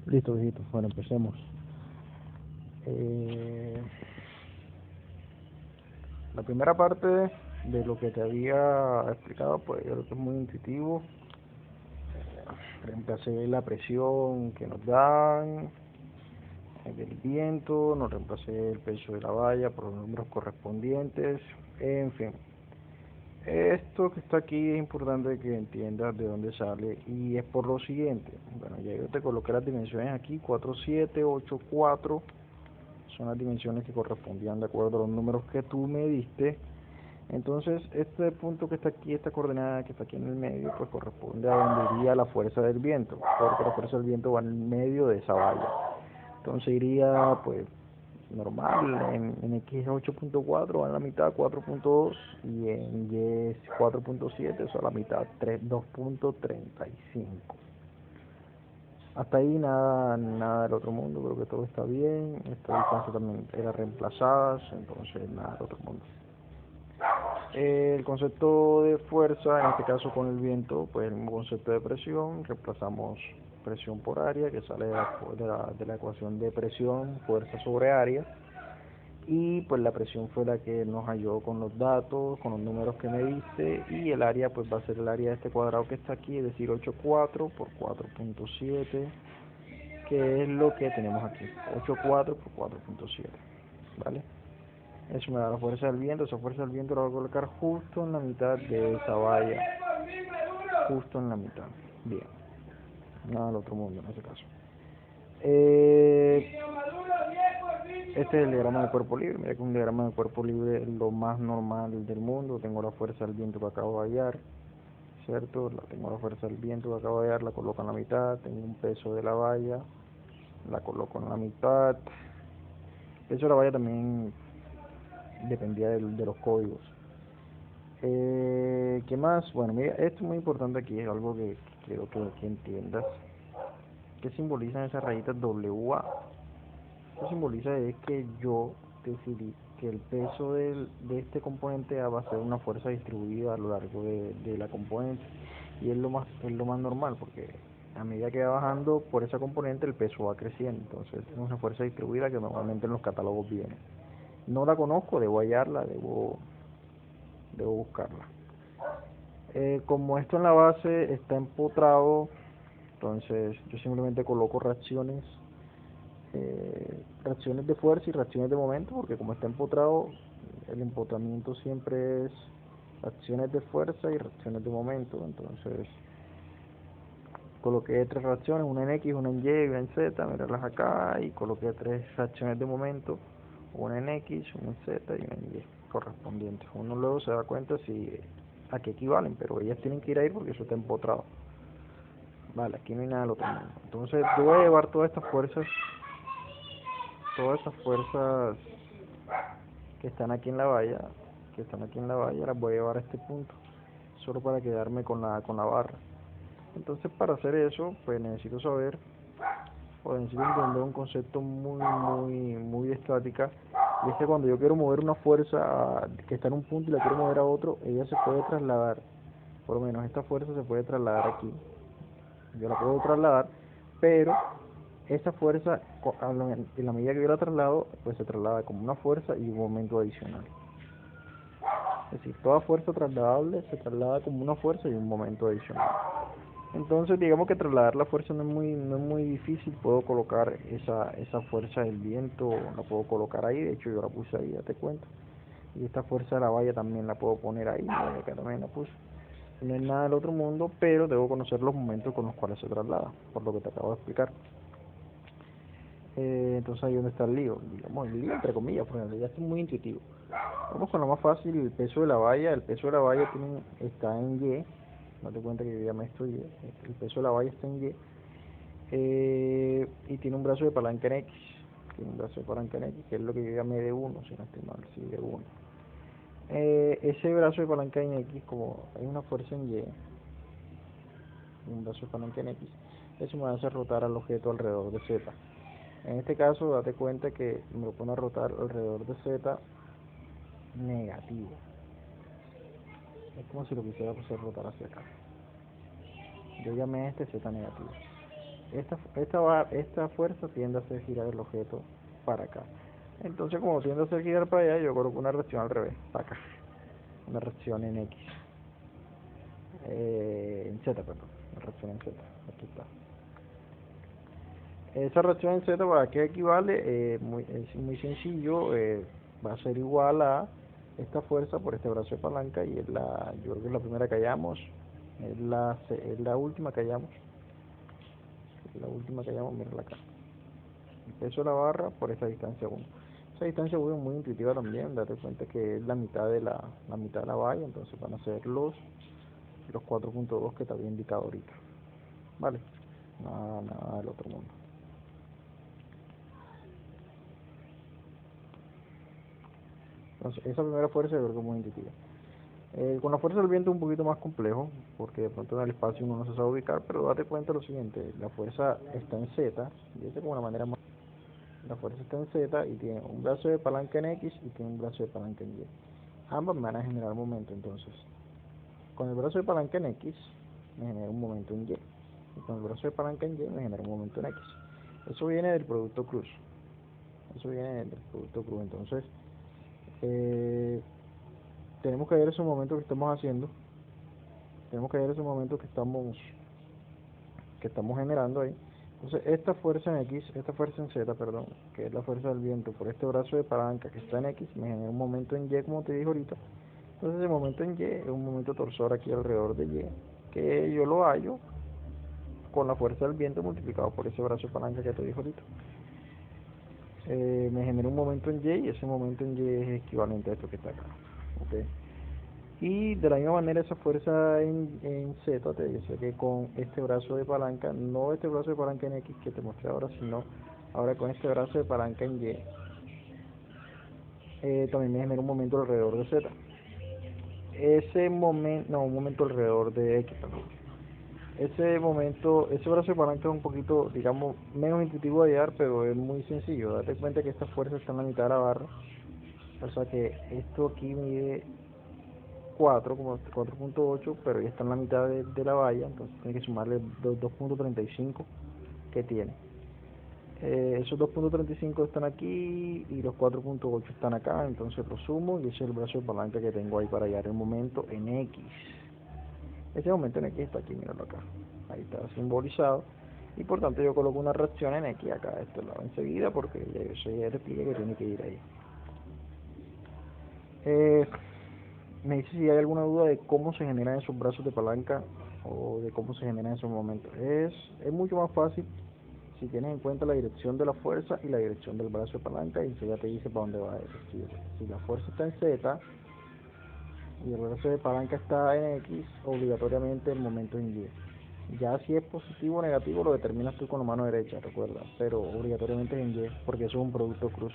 Listo, viejito. Bueno, empecemos. Eh, la primera parte de lo que te había explicado, pues yo creo que es muy intuitivo. Reemplacé la presión que nos dan del viento, nos reemplacé el peso de la valla por los números correspondientes, en fin. Esto que está aquí es importante que entiendas de dónde sale y es por lo siguiente. Bueno, ya yo te coloqué las dimensiones aquí, 4 7 8 4 son las dimensiones que correspondían de acuerdo a los números que tú me diste. Entonces, este punto que está aquí, esta coordenada que está aquí en el medio, pues corresponde a donde iría la fuerza del viento, porque la fuerza del viento va en el medio de esa valla. Entonces iría, pues, normal, en X es 8.4, va en la mitad 4.2 y en Y es 4.7, eso a la mitad 2.35. Hasta ahí nada del otro mundo, creo que todo está bien. Esta distancia también era reemplazadas, entonces nada del otro mundo. El concepto de fuerza, en este caso con el viento, pues el mismo concepto de presión, reemplazamos presión por área, que sale de la ecuación de presión, fuerza sobre área, y pues la presión fue la que nos halló con los datos, con los números que me diste, y el área pues va a ser el área de este cuadrado que está aquí, es decir, 8,4 por 4.7, que es lo que tenemos aquí, 8,4 por 4.7, ¿vale? Eso me da la fuerza del viento. Esa fuerza del viento la voy a colocar justo en la mitad de esa valla, justo en la mitad. Bien, nada del otro mundo en ese caso. Este es el diagrama de cuerpo libre. Mira que un diagrama de cuerpo libre es lo más normal del mundo. Tengo la fuerza del viento que acabo de hallar, ¿cierto? Tengo la fuerza del viento que acabo de hallar, la coloco en la mitad. Tengo un peso de la valla, la coloco en la mitad. El peso de la valla también dependía de los códigos. ¿Qué más? Bueno, mira, esto es muy importante aquí, es algo que quiero que entiendas. ¿Qué simbolizan esas rayitas WA? Esto simboliza es que yo decidí que el peso de este componente A va a ser una fuerza distribuida a lo largo de la componente. Y es lo más normal, porque a medida que va bajando por esa componente el peso va creciendo. Entonces es una fuerza distribuida que normalmente en los catálogos viene. No la conozco, debo hallarla, debo buscarla. Como esto en la base está empotrado, entonces yo simplemente coloco reacciones de fuerza y reacciones de momento, porque como está empotrado, el empotramiento siempre es reacciones de fuerza y reacciones de momento. Entonces coloqué tres reacciones, una en X, una en Y y una en Z, mirarlas acá, y coloqué tres reacciones de momento, una en X, una en Z y una en Y correspondientes. Uno luego se da cuenta si a qué equivalen, pero ellas tienen que ir ahí porque eso está empotrado. Vale, aquí no hay nada del otro mundo. Entonces yo voy a llevar todas estas fuerzas que están aquí en la valla, las voy a llevar a este punto, solo para quedarme con la barra. Entonces para hacer eso, pues necesito saber, o necesito entender un concepto muy, muy, muy de estática, y es que cuando yo quiero mover una fuerza que está en un punto y la quiero mover a otro, ella se puede trasladar, por lo menos esta fuerza se puede trasladar aquí, yo la puedo trasladar, pero esa fuerza, en la medida que yo la traslado, pues se traslada como una fuerza y un momento adicional. Es decir, toda fuerza trasladable se traslada como una fuerza y un momento adicional. Entonces, digamos que trasladar la fuerza no es muy difícil. Puedo colocar esa fuerza del viento, la puedo colocar ahí. De hecho, yo la puse ahí, ya te cuento. Y esta fuerza de la valla también la puedo poner ahí. Acá también la puse. No es nada del otro mundo, pero debo conocer los momentos con los cuales se traslada, por lo que te acabo de explicar. Entonces ahí donde está el lío, digamos, el lío entre comillas, porque en realidad es muy intuitivo. Vamos con lo más fácil, el peso de la valla. El peso de la valla está en Y, date cuenta que yo llamé esto Y, el peso de la valla está en Y, y tiene un brazo de palanca en X, que es lo que yo llamé de 1, si no estoy mal, sí, de 1. Ese brazo de palanca en X, como hay una fuerza en Y, un brazo de palanca en X, eso me hace rotar al objeto alrededor de Z. En este caso, date cuenta que me lo pone a rotar alrededor de Z negativo. Es como si lo quisiera hacer rotar hacia acá. Yo llamé a este Z negativo. esta fuerza tiende a hacer girar el objeto para acá. Entonces, como tiende a hacer girar para allá, yo coloco una reacción al revés, para acá, una reacción en X, en Z, perdón, una reacción en Z, aquí está. Esa reacción en Z, ¿para qué equivale? Es muy sencillo, va a ser igual a esta fuerza por este brazo de palanca, y yo creo que es la primera que hallamos, es la última que hallamos, mírala acá. El peso de la barra por esta distancia 1. Esa distancia 1 es muy intuitiva también, date cuenta que es la mitad de la mitad de la valla, entonces van a ser los 4.2 que te había indicado ahorita. Vale, nada del otro mundo. Entonces, esa primera fuerza yo creo que es muy intuitiva. Con la fuerza del viento es un poquito más complejo, porque de pronto en el espacio uno no se sabe ubicar, pero date cuenta lo siguiente, la fuerza está en Z, y esta es como una manera más... La fuerza está en Z y tiene un brazo de palanca en X y tiene un brazo de palanca en Y. Ambas me van a generar momento, entonces. Con el brazo de palanca en X me genera un momento en Y. Y con el brazo de palanca en Y me genera un momento en X. Eso viene del producto cruz. Entonces, eh, tenemos que ver ese momento que estamos haciendo. Tenemos que ver ese momento que estamos generando ahí. Entonces, esta fuerza en Z, perdón, que es la fuerza del viento por este brazo de palanca que está en X, me genera un momento en Y, como te dije ahorita. Entonces, el momento en Y es un momento torsor aquí alrededor de Y, que yo lo hallo con la fuerza del viento multiplicado por ese brazo de palanca que te dije ahorita. Me genera un momento en Y, y ese momento en Y es equivalente a esto que está acá. ¿Okay? Y de la misma manera esa fuerza en Z te dice que con este brazo de palanca, no este brazo de palanca en X que te mostré ahora, sino ahora con este brazo de palanca en Y, también me genera un momento alrededor de Z. Un momento alrededor de X, perdón. Ese brazo de palanca es un poquito, digamos, menos intuitivo de hallar, pero es muy sencillo. Date cuenta que esta fuerza está en la mitad de la barra, o sea que esto aquí mide 4.8, pero ya está en la mitad de la valla, entonces tiene que sumarle 2.35 que tiene. Esos 2.35 están aquí y los 4.8 están acá, entonces lo sumo y ese es el brazo de palanca que tengo ahí para hallar el momento en X. Ese momento en X está aquí, míralo acá, ahí está simbolizado, y por tanto yo coloco una reacción en X acá de este lado enseguida, porque ya te expliqué que tiene que ir ahí. Me dice si hay alguna duda de cómo se generan esos brazos de palanca o de cómo se generan esos momentos. Es mucho más fácil si tienes en cuenta la dirección de la fuerza y la dirección del brazo de palanca, y eso ya te dice para dónde va a ir. Si la fuerza está en Z y el brazo de palanca está en X, obligatoriamente el momento es en Y. Ya si es positivo o negativo lo determinas tú con la mano derecha, recuerda, pero obligatoriamente es en Y, porque eso es un producto cruz.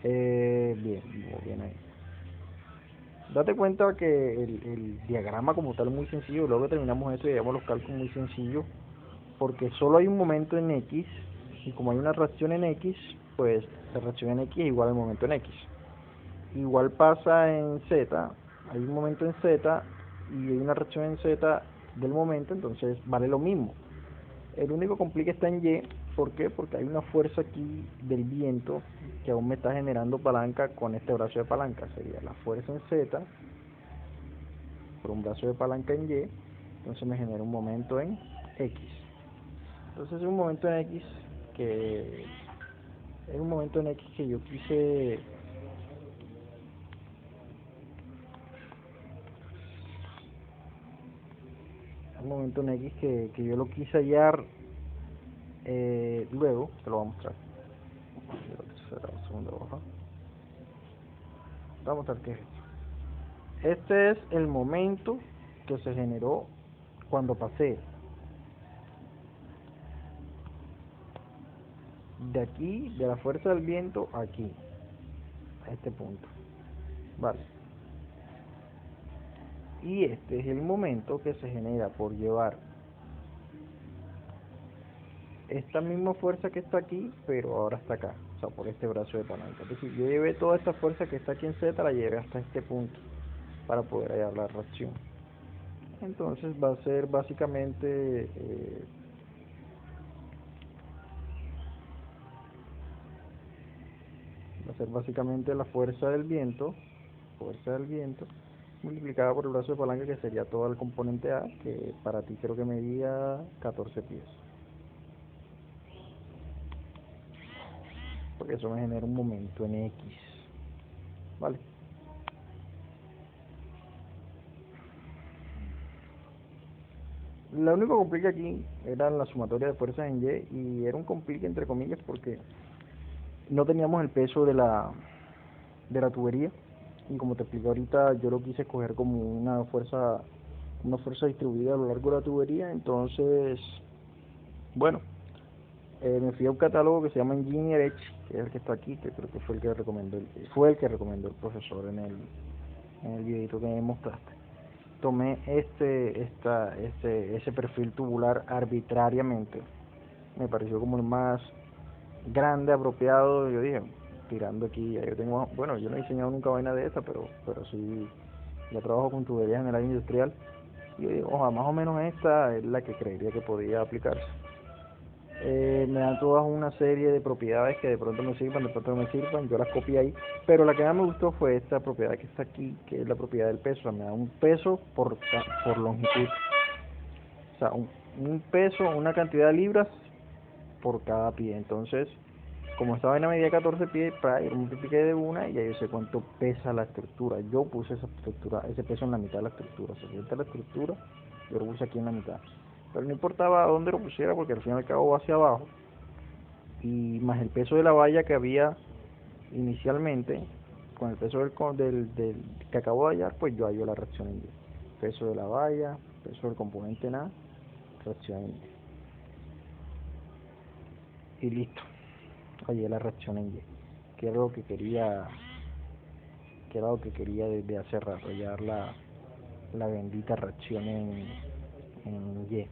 Bien ahí. Date cuenta que el diagrama como tal es muy sencillo, luego que terminamos esto y llevamos los cálculos muy sencillos, porque solo hay un momento en X, y como hay una reacción en X, pues la reacción en X es igual al momento en X. Igual pasa en Z, hay un momento en Z y hay una reacción en Z del momento, entonces vale lo mismo. El único complique está en Y. ¿Por qué? Porque hay una fuerza aquí del viento que aún me está generando palanca con este brazo de palanca. Sería la fuerza en Z por un brazo de palanca en Y, entonces me genera un momento en X. Entonces es un momento en X que yo quise que yo lo quise hallar. Luego te lo voy a mostrar. La segunda hoja. Te voy a mostrar qué es esto. Este es el momento que se generó cuando pasé de aquí, de la fuerza del viento, aquí, a este punto. Vale. Y este es el momento que se genera por llevar esta misma fuerza que está aquí, pero ahora está acá, o sea, por este brazo de palanca. Es decir, yo llevé toda esta fuerza que está aquí en Z, la llevé hasta este punto para poder hallar la reacción. Entonces va a ser básicamente Va a ser básicamente la fuerza del viento, multiplicada por el brazo de palanca, que sería todo el componente A, que para ti creo que medía 14 pies. Porque eso me genera un momento en X. Vale. Lo único complique aquí era la sumatoria de fuerzas en Y, y era un complique entre comillas porque no teníamos el peso de la tubería, y como te expliqué ahorita, yo lo quise coger como una fuerza distribuida a lo largo de la tubería. Entonces, bueno, me fui a un catálogo que se llama Engineer Edge, que es el que está aquí, que creo que fue el que recomendó el profesor en el videito que me mostraste. Tomé ese perfil tubular arbitrariamente. Me pareció como el más grande, apropiado. Yo dije, tirando aquí, yo tengo, bueno, yo no he diseñado nunca vaina de esta, pero sí, ya trabajo con tuberías en el área industrial. Y yo digo, ojalá, más o menos esta es la que creería que podía aplicarse. Me dan todas una serie de propiedades que de pronto me sirvan, de pronto no me sirvan, yo las copié ahí, pero la que más me gustó fue esta propiedad que está aquí, que es la propiedad del peso. O sea, me da un peso por longitud, o sea, un peso, una cantidad de libras por cada pie. Entonces, como esta vaina medía 14 pies, yo multipliqué de una y ya yo sé cuánto pesa la estructura. Yo puse esa estructura, ese peso en la mitad de la estructura. O sea, esta es la estructura, yo lo puse aquí en la mitad. Pero no importaba dónde lo pusiera porque al fin y al cabo va hacia abajo. Y más el peso de la valla que había inicialmente, con el peso del que acabo de hallar, pues yo hallo la reacción en Y. Peso de la valla, peso del componente en A, reacción en Y. Y listo, hallé la reacción en Y, que era lo que quería, desde hace rato, hallar la bendita reacción en Y.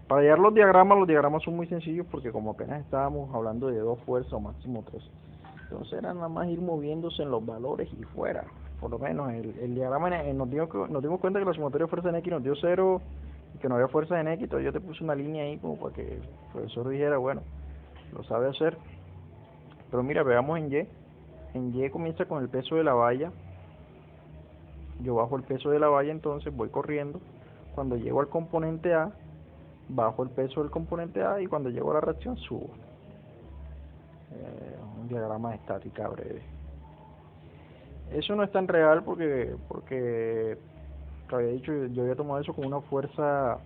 Para hallar los diagramas son muy sencillos porque como apenas estábamos hablando de dos fuerzas o máximo tres, entonces era nada más ir moviéndose en los valores y fuera. Por lo menos el diagrama nos dimos cuenta que la sumatoria de fuerza en X nos dio cero y que no había fuerza en X. Entonces yo te puse una línea ahí como para que el profesor dijera, bueno, lo sabe hacer. Pero mira, veamos en Y. En Y comienza con el peso de la valla. Yo bajo el peso de la valla, entonces voy corriendo. Cuando llego al componente A, bajo el peso del componente A, y cuando llego a la reacción subo. Un diagrama de estática breve. Eso no es tan real porque te había dicho, yo había tomado eso como una fuerza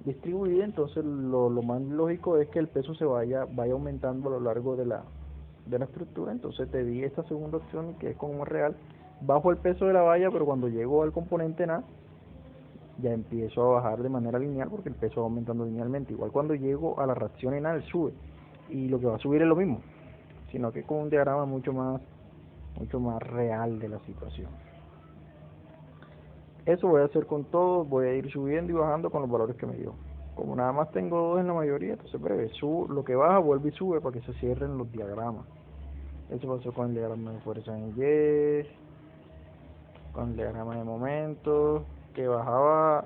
distribuida. Entonces lo más lógico es que el peso vaya aumentando a lo largo de la estructura. Entonces te di esta segunda opción, que es como real. Bajo el peso de la valla, pero cuando llego al componente en A, ya empiezo a bajar de manera lineal porque el peso va aumentando linealmente. Igual cuando llego a la reacción en A, él sube. Y lo que va a subir es lo mismo, sino que con un diagrama mucho más real de la situación. Eso voy a hacer con todo, voy a ir subiendo y bajando con los valores que me dio. Como nada más tengo dos en la mayoría, entonces breve, lo que baja vuelve y sube para que se cierren los diagramas. Eso pasó con el diagrama de fuerza en Y, con el diagrama de momento, que bajaba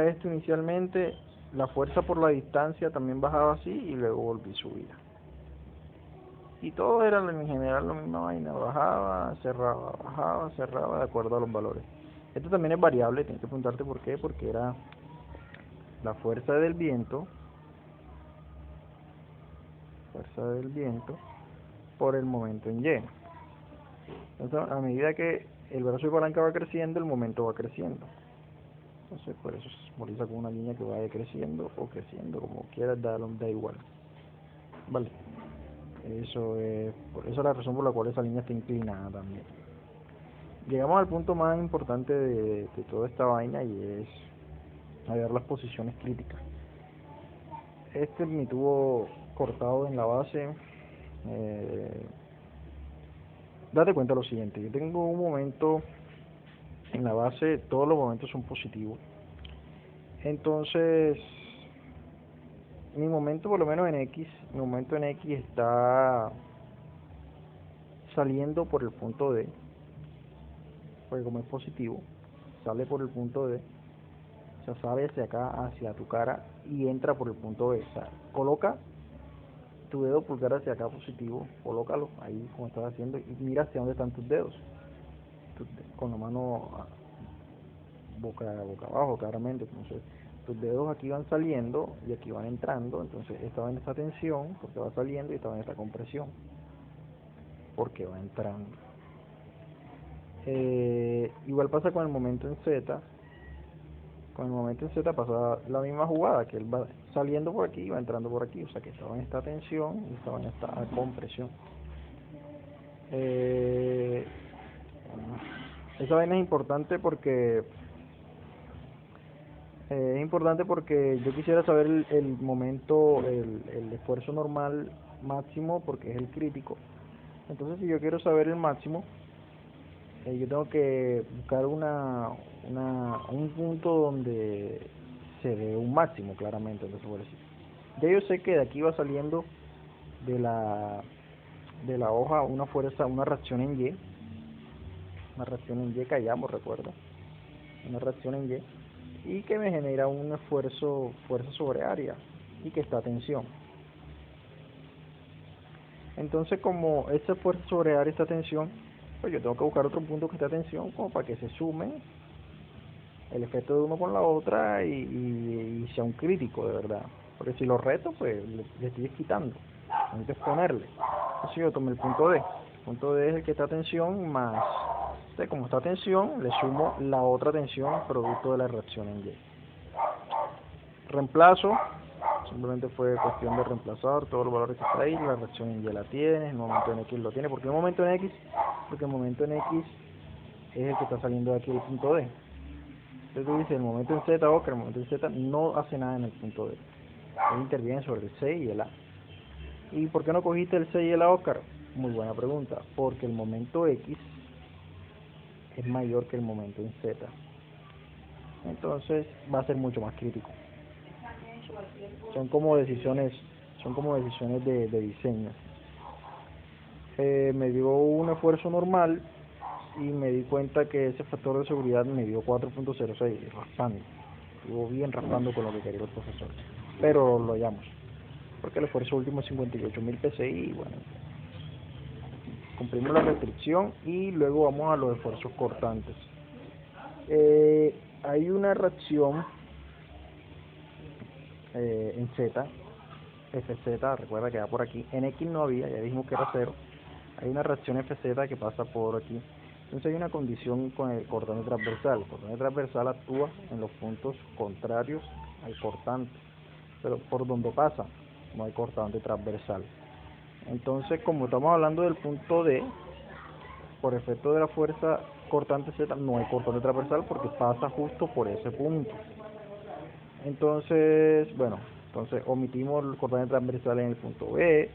esto inicialmente, la fuerza por la distancia también bajaba así y luego volví a subir. Y todo era en general la misma vaina, bajaba, cerraba de acuerdo a los valores. Esto también es variable, tienes que preguntarte por qué, porque era la fuerza del viento por el momento en Y. Entonces, a medida que el brazo de palanca va creciendo, el momento va creciendo. Entonces, por eso se simboliza con una línea que vaya creciendo o creciendo, como quieras, da igual. Vale. Por eso es la razón por la cual esa línea está inclinada también. Llegamos al punto más importante de toda esta vaina, y es hallar las posiciones críticas. Este es mi tubo cortado en la base. Date cuenta lo siguiente, yo tengo un momento en la base, todos los momentos son positivos. Entonces, mi momento, por lo menos mi momento en X está saliendo por el punto D, porque como es positivo, sale por el punto D, sea, sale hacia acá, hacia tu cara y entra por el punto B. O sea, coloca tu dedo pulgar hacia acá positivo, colócalo ahí como estás haciendo y mira hacia dónde están tus dedos. Con la mano boca abajo, claramente. Entonces, tus dedos aquí van saliendo y aquí van entrando. Entonces, esta va en esta tensión porque va saliendo y esta va en esta compresión porque va entrando. Igual pasa con el momento en Z. Con el momento en Z pasa la misma jugada, que él va saliendo por aquí y va entrando por aquí. O sea que estaba en esta tensión y estaba en esta compresión. Esa vaina es importante porque yo quisiera saber el momento, el esfuerzo normal máximo, porque es el crítico. Entonces, si yo quiero saber el máximo, yo tengo que buscar un punto donde se ve un máximo, claramente. Entonces, por decir, ya yo sé que de aquí va saliendo de la hoja una fuerza, una reacción en Y que hallamos, recuerda, una reacción en Y que me genera un esfuerzo, fuerza sobre área, y que está a tensión. Entonces, como esa fuerza sobre área está a tensión, pues yo tengo que buscar otro punto que esté a tensión como para que se sume el efecto de uno con la otra y sea un crítico de verdad. Porque si lo reto, pues le estoy quitando. Necesito ponerle. Entonces yo tomé el punto D. El punto D es el que está a tensión más, como está a tensión, le sumo la otra tensión producto de la reacción en Y. Reemplazo, simplemente fue cuestión de reemplazar todos los valores que está ahí, la reacción en Y la tiene, el momento en X lo tiene. ¿Por qué el momento en X? Porque el momento en X es el que está saliendo de aquí del punto D. Entonces tú dices, el momento en Z, el momento en Z no hace nada en el punto D. Él interviene sobre el C y el A. ¿Y por qué no cogiste el C y el A, Oscar? Muy buena pregunta. Porque el momento X es mayor que el momento en Z. Entonces va a ser mucho más crítico. Son como decisiones de diseño. Me dio un esfuerzo normal y me di cuenta que ese factor de seguridad me dio 4.06, raspando. Estuvo bien raspando con lo que quería el profesor. Pero lo hallamos. Porque el esfuerzo último es 58.000 PSI y bueno, cumplimos la restricción y luego vamos a los esfuerzos cortantes. Hay una reacción en Z, FZ, recuerda que va por aquí. En X no había, ya dijimos que era 0. Hay una reacción FZ que pasa por aquí. Entonces hay una condición con el cortante transversal. El cortante transversal actúa en los puntos contrarios al cortante, pero por donde pasa no hay cortante transversal. Entonces, como estamos hablando del punto D, por efecto de la fuerza cortante Z, no hay cortante transversal porque pasa justo por ese punto. Entonces, bueno, omitimos el cortante transversal en el punto D.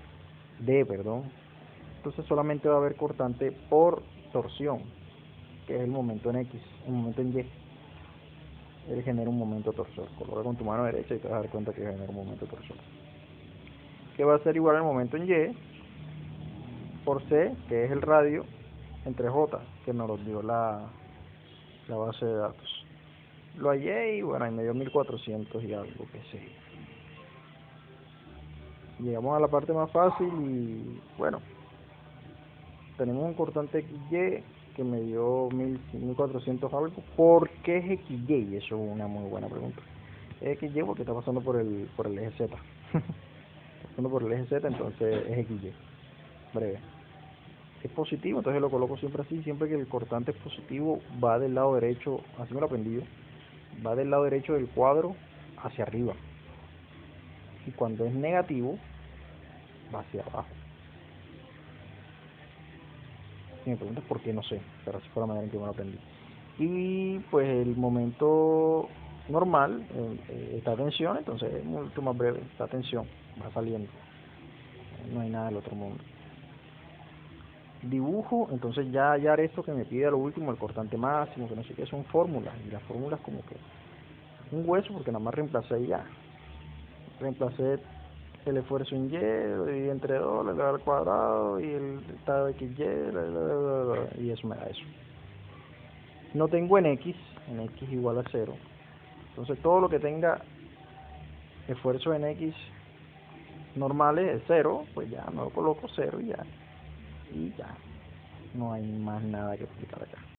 Entonces solamente va a haber cortante por torsión, que es el momento en X, el momento en Y. Él genera un momento torsor. Coloca con tu mano derecha y te vas a dar cuenta que genera un momento torsor. Que va a ser igual al momento en Y por C, que es el radio, entre J, que nos lo dio la base de datos. Lo hallé y bueno, ahí me dio 1400 y algo, que sé. Llegamos a la parte más fácil y bueno, tenemos un cortante XY que me dio 1400 algo. ¿Por qué es XY? Eso es una muy buena pregunta. Es XY porque está pasando por el eje Z. Está pasando por el eje Z, entonces es XY. Breve. Es positivo, entonces lo coloco siempre así. Siempre que el cortante es positivo, va del lado derecho, así me lo aprendí yo, va del lado derecho del cuadro hacia arriba. Y cuando es negativo, va hacia abajo. Si me preguntas por qué, no sé, pero así fue la manera en que me lo aprendí. Y pues el momento normal está tensión, entonces es mucho más breve, está tensión, va saliendo, no hay nada del otro mundo. Dibujo, entonces ya hallar esto que me pide a lo último, el cortante máximo, que no sé qué, son fórmulas, y las fórmulas como que un hueso, porque nada más reemplacé ya, reemplacé el esfuerzo en Y, lo dividí entre 2, le al cuadrado, y el estado de XY, y eso me da eso. No tengo en X igual a 0, Entonces todo lo que tenga esfuerzo en X normales es cero, pues ya no lo coloco cero y ya. Y ya. No hay más nada que explicar acá.